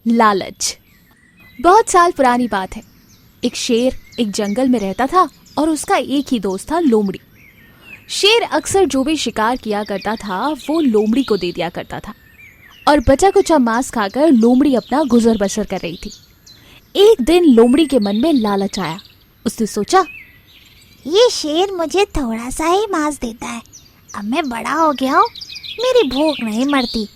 लालच। बहुत साल पुरानी बात है। एक शेर एक जंगल में रहता था और उसका एक ही दोस्त था, लोमड़ी। शेर अक्सर जो भी शिकार किया करता था वो लोमड़ी को दे दिया करता था और बचा कुचा मांस खाकर लोमड़ी अपना गुजर बसर कर रही थी। एक दिन लोमड़ी के मन में लालच आया। उसने सोचा, ये शेर मुझे थोड़ा सा ही मांस देता है, अब मैं बड़ा हो गया हूँ, मेरी भूख नहीं मरती।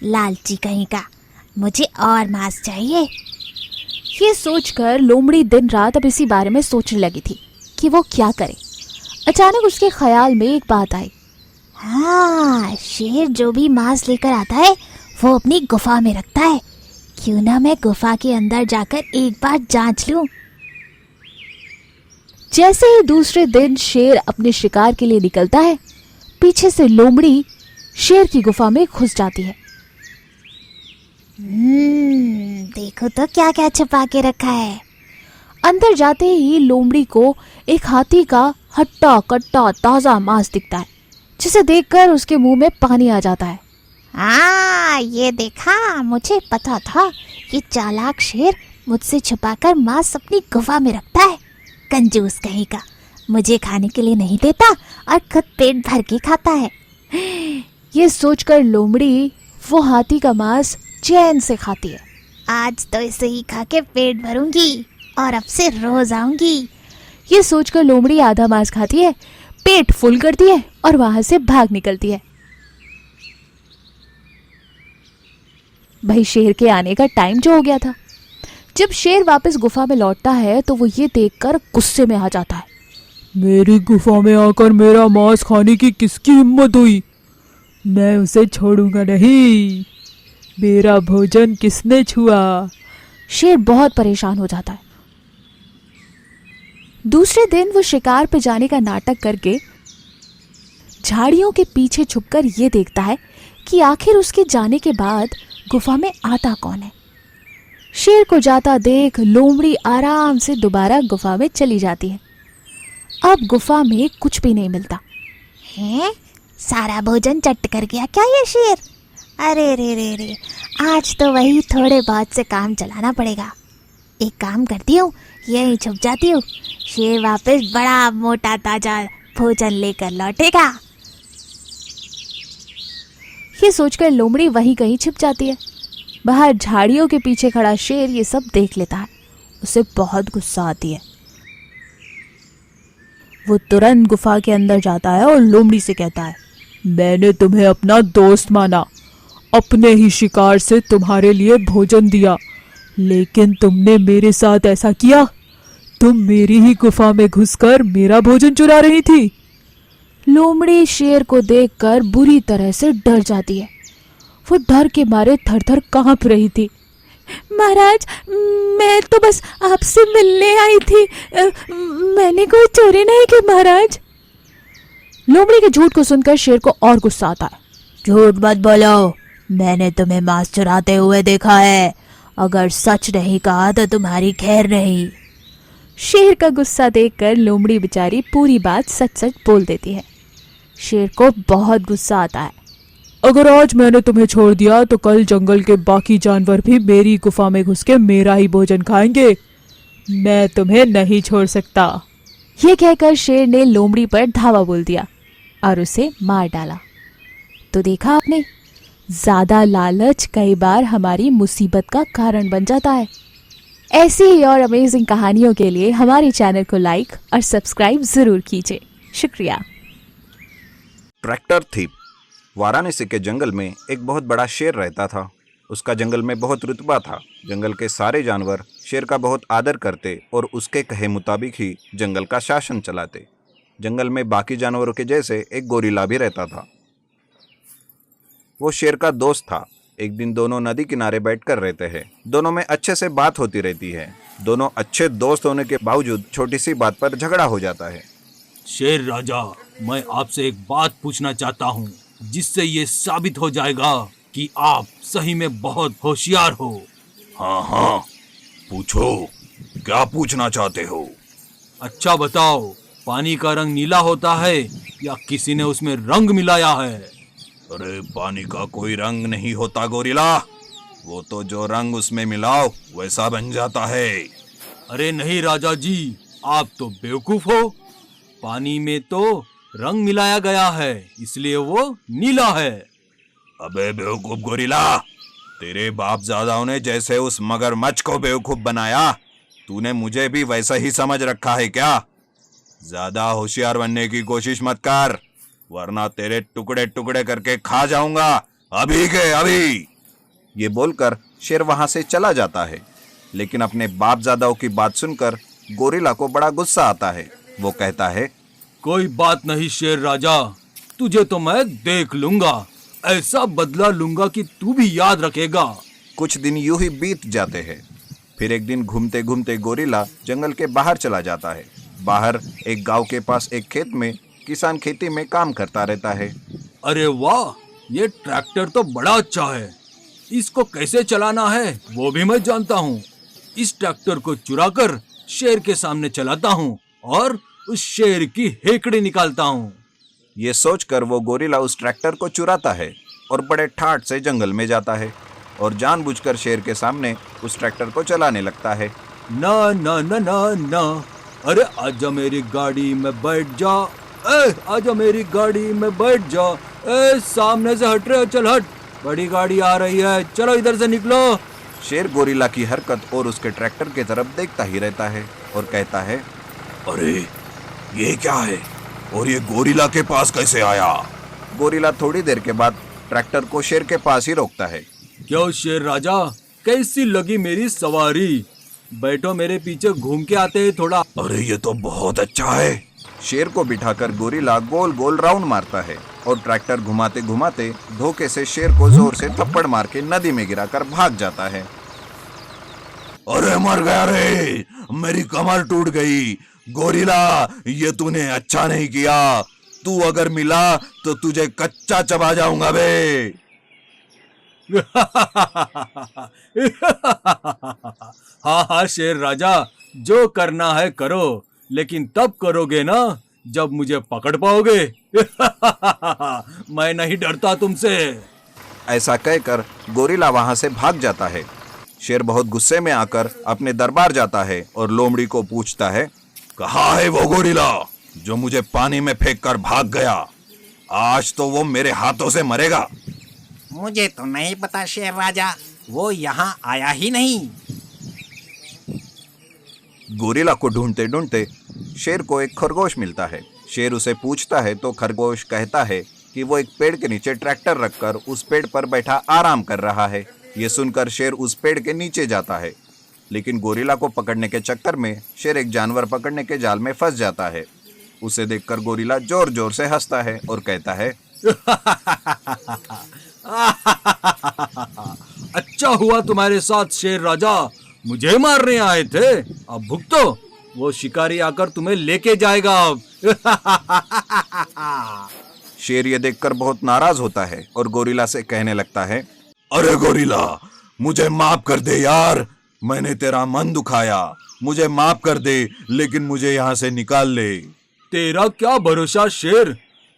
लालची कहीं का, मुझे और मांस चाहिए। ये सोचकर लोमड़ी दिन रात अब इसी बारे में सोचने लगी थी कि वो क्या करे। अचानक उसके ख्याल में एक बात आई। हाँ, शेर जो भी मांस लेकर आता है वो अपनी गुफा में रखता है, क्यों ना मैं गुफा के अंदर जाकर एक बार जांच लूं। जैसे ही दूसरे दिन शेर अपने शिकार के लिए निकलता है, पीछे से लोमड़ी शेर की गुफा में घुस जाती है। देखो तो क्या क्या छुपा के रखा है। अंदर जाते ही लोमड़ी को एक हाथी का हट्टा कट्टा ताजा मांस दिखता है, जिसे देखकर उसके मुंह में पानी आ जाता है। हाँ, ये देखा, मुझे पता था ये चालाक शेर मुझसे छुपाकर मांस अपनी गुफा में रखता है। कंजूस कहीं का, मुझे खाने के लिए नहीं देता और खुद पेट भर के खाता है। ये सोचकर लोमड़ी वो हाथी का मांस चैन से खाती है। आज तो इसे ही खा के पेट भरूंगी और अब से रोज आऊंगी। ये सोचकर लोमड़ी आधा मांस खाती है, पेट फुल करती है और वहां से भाग निकलती है। भाई शेर के आने का टाइम जो हो गया था। जब शेर वापस गुफा में लौटता है तो वो ये देखकर गुस्से में आ जाता है। मेरी गुफा में आकर मेरा मांस खाने की किसकी हिम्मत हुई? मैं उसे छोड़ूंगा नहीं। मेरा भोजन किसने छुआ? शेर बहुत परेशान हो जाता है। दूसरे दिन वो शिकार पे जाने का नाटक करके झाड़ियों के पीछे छुपकर ये देखता है कि आखिर उसके जाने के बाद गुफा में आता कौन है। शेर को जाता देख लोमड़ी आराम से दोबारा गुफा में चली जाती है। अब गुफा में कुछ भी नहीं मिलता। हैं? सारा भोजन चट कर गया क्या ये शेर? अरे रे रे रे, आज तो वही थोड़े बहुत से काम चलाना पड़ेगा। एक काम करती हूँ, यहीं छुप जाती हूँ, शेर वापस बड़ा मोटा ताजा भोजन लेकर लौटेगा। ये सोचकर लोमड़ी वहीं कहीं छिप जाती है। बाहर झाड़ियों के पीछे खड़ा शेर ये सब देख लेता है। उसे बहुत गुस्सा आती है। वो तुरंत गुफा के अंदर जाता है और लोमड़ी से कहता है, मैंने तुम्हें अपना दोस्त माना, अपने ही शिकार से तुम्हारे लिए भोजन दिया, लेकिन तुमने मेरे साथ ऐसा किया। तुम मेरी ही गुफा में घुसकर मेरा भोजन चुरा रही थी। लोमड़ी शेर को देखकर बुरी तरह से डर जाती है। वो डर के मारे थर थर कांप रही थी। महाराज, मैं तो बस आपसे मिलने आई थी, मैंने कोई चोरी नहीं की महाराज। लोमड़ी के झूठ को सुनकर शेर को और गुस्सा आता है। झूठ मत बोलो, मैंने तुम्हें मांस चुराते हुए देखा है। अगर सच नहीं कहा तो तुम्हारी खैर नहीं। शेर का गुस्सा देखकर लोमड़ी बेचारी पूरी बात सच सच बोल देती है। शेर को बहुत गुस्सा आता है। अगर आज मैंने तुम्हें छोड़ दिया तो कल जंगल के बाकी जानवर भी मेरी गुफा में घुस के मेरा ही भोजन खाएंगे। मैं तुम्हें नहीं छोड़ सकता। ये कहकर शेर ने लोमड़ी पर धावा बोल दिया और उसे मार डाला। तो देखा आपने, ज्यादा लालच कई बार हमारी मुसीबत का कारण बन जाता है। ऐसी ही और अमेजिंग कहानियों के लिए हमारे चैनल को लाइक और सब्सक्राइब जरूर कीजिए। शुक्रिया। Tractor thief. वाराणसी के जंगल में एक बहुत बड़ा शेर रहता था। उसका जंगल में बहुत रुतबा था। जंगल के सारे जानवर शेर का बहुत आदर करते और उसके कहे मुताबिक ही जंगल का शासन चलाते। जंगल में बाकी जानवरों के जैसे एक गोरिल्ला भी रहता था। वो शेर का दोस्त था। एक दिन दोनों नदी किनारे बैठकर रहते हैं। दोनों में अच्छे से बात होती रहती है। दोनों अच्छे दोस्त होने के बावजूद छोटी सी बात पर झगड़ा हो जाता है। शेर राजा, मैं आपसे एक बात पूछना चाहता हूँ, जिससे ये साबित हो जाएगा कि आप सही में बहुत होशियार हो। हाँ हाँ, पूछो, क्या पूछना चाहते हो? अच्छा बताओ, पानी का रंग नीला होता है या किसी ने उसमें रंग मिलाया है? अरे पानी का कोई रंग नहीं होता गोरिल्ला। वो तो जो रंग उसमें मिलाओ वैसा बन जाता है। अरे नहीं राजा जी, आप तो बेवकूफ हो। पानी में तो रंग मिलाया गया है, इसलिए वो नीला है। अबे बेवकूफ गोरिल्ला, तेरे बाप दादाओं ने जैसे उस मगरमच्छ को बेवकूफ बनाया, तूने मुझे भी वैसा ही समझ रखा है क्या? ज्यादा होशियार बनने की कोशिश मत कर, वरना तेरे टुकड़े टुकड़े करके खा जाऊंगा, अभी के अभी। ये बोलकर शेर वहां से चला जाता है। लेकिन अपने बाप दादाओं की बात सुनकर गोरिल्ला को बड़ा गुस्सा आता है। वो कहता है, कोई बात नहीं शेर राजा, तुझे तो मैं देख लूंगा। ऐसा बदला लूंगा कि तू भी याद रखेगा। कुछ दिन यूं ही बीत जाते हैं। फिर एक दिन घूमते घूमते गोरिल्ला जंगल के बाहर चला जाता है। बाहर एक गांव के पास एक खेत में किसान खेती में काम करता रहता है। अरे वाह, ये ट्रैक्टर तो बड़ा अच्छा है। इसको कैसे चलाना है वो भी मैं जानता हूँ। इस ट्रैक्टर को चुराकर शेर के सामने चलाता हूँ और उस शेर की हेकड़ी निकालता हूँ। ये सोचकर वो गोरिल्ला उस ट्रैक्टर को चुराता है और बड़े ठाठ से जंगल में जाता है और जानबूझकर शेर के सामने उस ट्रैक्टर को चलाने लगता है। ना ना ना ना ना, अरे आजा मेरी गाड़ी में बैठ जा। आजा मेरी गाड़ी में बैठ जा। सामने से हट रहे हो, चल हट, बड़ी गाड़ी आ रही है, चलो इधर से निकलो। शेर गोरिल्ला की हरकत और उसके ट्रैक्टर की तरफ देखता ही रहता है और कहता है, अरे ये क्या है और ये गोरिल्ला के पास कैसे आया? गोरिल्ला थोड़ी देर के बाद ट्रैक्टर को शेर के पास ही रोकता है। क्यों शेर राजा, कैसी लगी मेरी सवारी? बैठो मेरे पीछे, घूम के आते हैं थोड़ा। अरे ये तो बहुत अच्छा है। शेर को बिठाकर गोरिल्ला गोल गोल राउंड मारता है और ट्रैक्टर घुमाते घुमाते धोखे से शेर को जोर से थप्पड़ मार के नदी में गिराकर भाग जाता है। अरे मर गया रे, मेरी कमर टूट गई। गोरिल्ला, ये तूने अच्छा नहीं किया। तू अगर मिला तो तुझे कच्चा चबा जाऊंगा बे। हाँ हाँ शेर राजा, जो करना है करो, लेकिन तब करोगे ना जब मुझे पकड़ पाओगे। मैं नहीं डरता तुमसे। ऐसा कहकर गोरिल्ला वहां से भाग जाता है। शेर बहुत गुस्से में आकर अपने दरबार जाता है और लोमड़ी को पूछता है, कहाँ है वो गोरिल्ला जो मुझे पानी में फेंक कर भाग गया? आज तो वो मेरे हाथों से मरेगा। मुझे तो नहीं पता शेर राजा, वो यहाँ आया ही नहीं। गोरिल्ला को ढूंढते ढूंढते शेर को एक खरगोश मिलता है। शेर उसे पूछता है तो खरगोश कहता है कि वो एक पेड़ के नीचे ट्रैक्टर रखकर उस पेड़ पर बैठा आराम कर रहा है। ये सुनकर शेर उस पेड़ के नीचे जाता है, लेकिन गोरिल्ला को पकड़ने के चक्कर में शेर एक जानवर पकड़ने के जाल में फंस जाता है। उसे देखकर गोरिल्ला जोर जोर से हंसता है और कहता है, अच्छा हुआ तुम्हारे साथ शेर राजा, मुझे मारने आए थे, अब भुगतो। वो शिकारी आकर तुम्हें लेके जाएगा अब। शेर ये देखकर बहुत नाराज होता है और गोरिल्ला से कहने लगता है, अरे गोरिल्ला, मुझे माफ कर दे यार, मैंने तेरा मन दुखाया, मुझे माफ कर दे, लेकिन मुझे यहाँ से निकाल ले। तेरा क्या भरोसा शेर,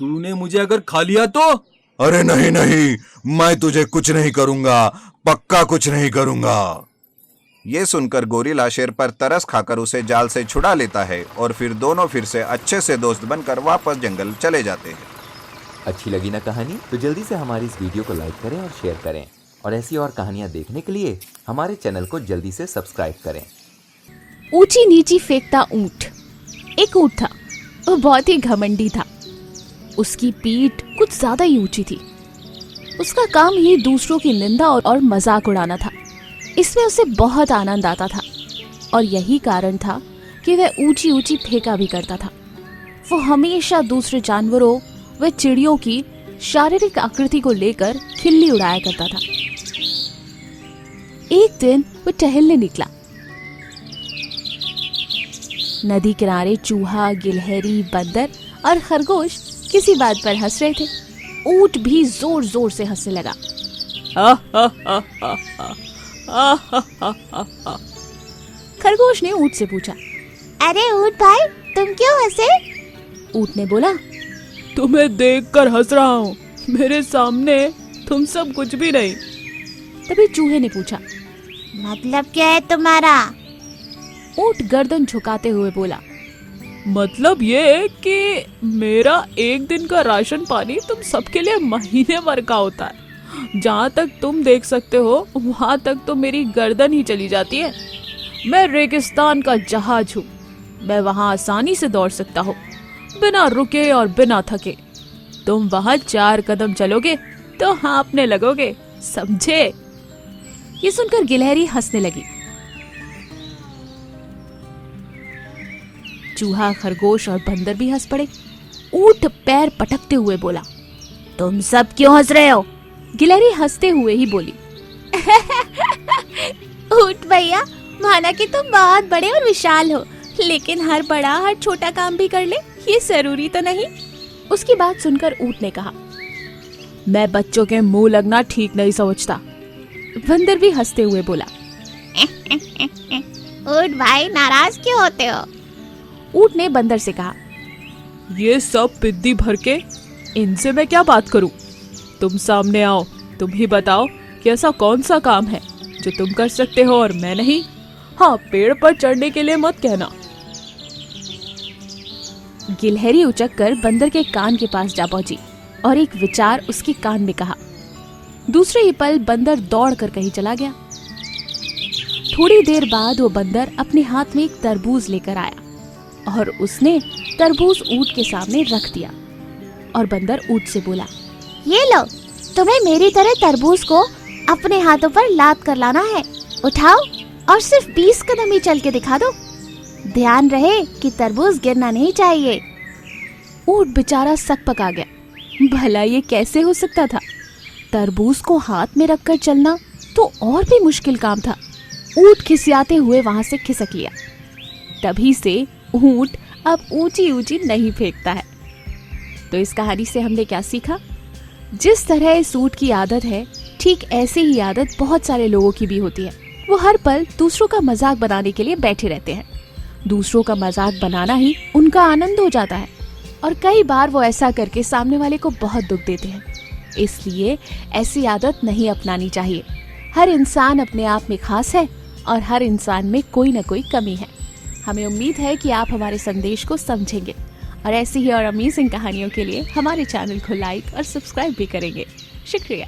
तूने मुझे अगर खा लिया तो? अरे नहीं नहीं, मैं तुझे कुछ नहीं करूंगा, पक्का कुछ नहीं करूंगा। ये सुनकर गोरिल्ला शेर पर तरस खाकर उसे जाल से छुड़ा लेता है और फिर दोनों फिर से अच्छे से दोस्त बनकर वापस जंगल चले जाते हैं। अच्छी लगी ना कहानी? तो जल्दी से हमारी इस वीडियो को लाइक करें और शेयर करें, और ऐसी और कहानियाँ देखने के लिए हमारे चैनल को जल्दी से सब्सक्राइब करें। ऊंची नीची फेंकता ऊंट। एक ऊंट था, वो बहुत ही घमंडी था। उसकी पीठ कुछ ज्यादा ही ऊंची थी। उसका काम ही दूसरों की निंदा और मजाक उड़ाना था। इसमें उसे बहुत आनंद आता था और यही कारण था कि वह ऊंची ऊंची फेंका भी करता था। वो हमेशा दूसरे जानवरों व चिड़ियों की शारीरिक आकृति को लेकर खिल्ली उड़ाया करता था। एक दिन वो टहलने निकला। नदी किनारे चूहा, गिलहरी, बंदर और खरगोश किसी बात पर हंस रहे थे। ऊंट भी जोर जोर से हंसने लगा। खरगोश ने ऊंट से पूछा, अरे ऊँट भाई, तुम क्यों हंसे? ऊंट ने बोला, तुम्हें देखकर हंस रहा हूँ, मेरे सामने तुम सब कुछ भी नहीं। तभी चूहे ने पूछा। मतलब क्या है तुम्हारा? ऊंट गर्दन झुकाते हुए बोला। मतलब ये कि मेरा एक दिन का राशन पानी तुम सबके लिए महीने भर का होता है। जहाँ तक तुम देख सकते हो वहां तक तो मेरी गर्दन ही चली जाती है। मैं रेगिस्तान का जहाज हूँ। मैं वहां आसानी से दौड़ सकता हूँ, बिना रुके और बिना थके। तुम वहां 4 कदम चलोगे तो हाँफने लगोगे, समझे? ये सुनकर गिलहरी हंसने लगी। चूहा, खरगोश और बंदर भी हंस पड़े। ऊंट पैर पटकते हुए बोला। तुम सब क्यों हंस रहे हो? गिलहरी हंसते हुए ही बोली। ऊंट भैया, माना कि तुम बहुत बड़े और विशाल हो, लेकिन हर बड़ा हर छोटा काम भी कर ले, ये जरूरी तो नहीं। उसकी बात सुनकर ऊंट ने कहा, मैं बच्चों के मुंह लगना ठीक नहीं समझता। बंदर भी हंसते हुए बोला। ऊंट भाई, नाराज क्यों होते हो? ऊंट ने बंदर से कहा, ये सब पिद्दी भर के, इनसे मैं क्या बात करूं? तुम सामने आओ, तुम ही बताओ कि ऐसा कौन सा काम है जो तुम कर सकते हो और मैं नहीं। हाँ, पेड़ पर चढ़ने के लिए मत कहना। गिलहरी उचककर बंदर के कान के पास जा पहुंची और एक विचार उसके कान में कहा। दूसरे ही पल बंदर दौड़कर कहीं चला गया। थोड़ी देर बाद वो बंदर अपने हाथ में एक तरबूज लेकर आया और उसने तरबूज ऊंट के सामने रख दिया और बंदर ऊंट से बोला, ये लो, तुम्हें मेरी तरह तरबूज को अपने हाथों पर लाद कर लाना है। उठाओ और सिर्फ 20 कदम ही चल के दिखा दो। ध्यान रहे कि तरबूज गिरना नहीं चाहिए। ऊंट बेचारा सकपका गया। भला ये कैसे हो सकता था? तरबूज को हाथ में रखकर चलना तो और भी मुश्किल काम था। ऊंट खिसियाते हुए वहां से खिसक लिया। तभी से ऊंट अब ऊंची ऊंची नहीं फेंकता है। तो इस कहानी से हमने क्या सीखा? जिस तरह इस ऊंट की आदत है, ठीक ऐसे ही आदत बहुत सारे लोगों की भी होती है। वो हर पल दूसरों का मजाक बनाने के लिए बैठे रहते हैं। दूसरों का मजाक बनाना ही उनका आनंद हो जाता है और कई बार वो ऐसा करके सामने वाले को बहुत दुख देते हैं। इसलिए ऐसी आदत नहीं अपनानी चाहिए। हर इंसान अपने आप में खास है और हर इंसान में कोई न कोई कमी है। हमें उम्मीद है कि आप हमारे संदेश को समझेंगे और ऐसी ही और अमेजिंग कहानियों के लिए हमारे चैनल को लाइक और सब्सक्राइब भी करेंगे। शुक्रिया।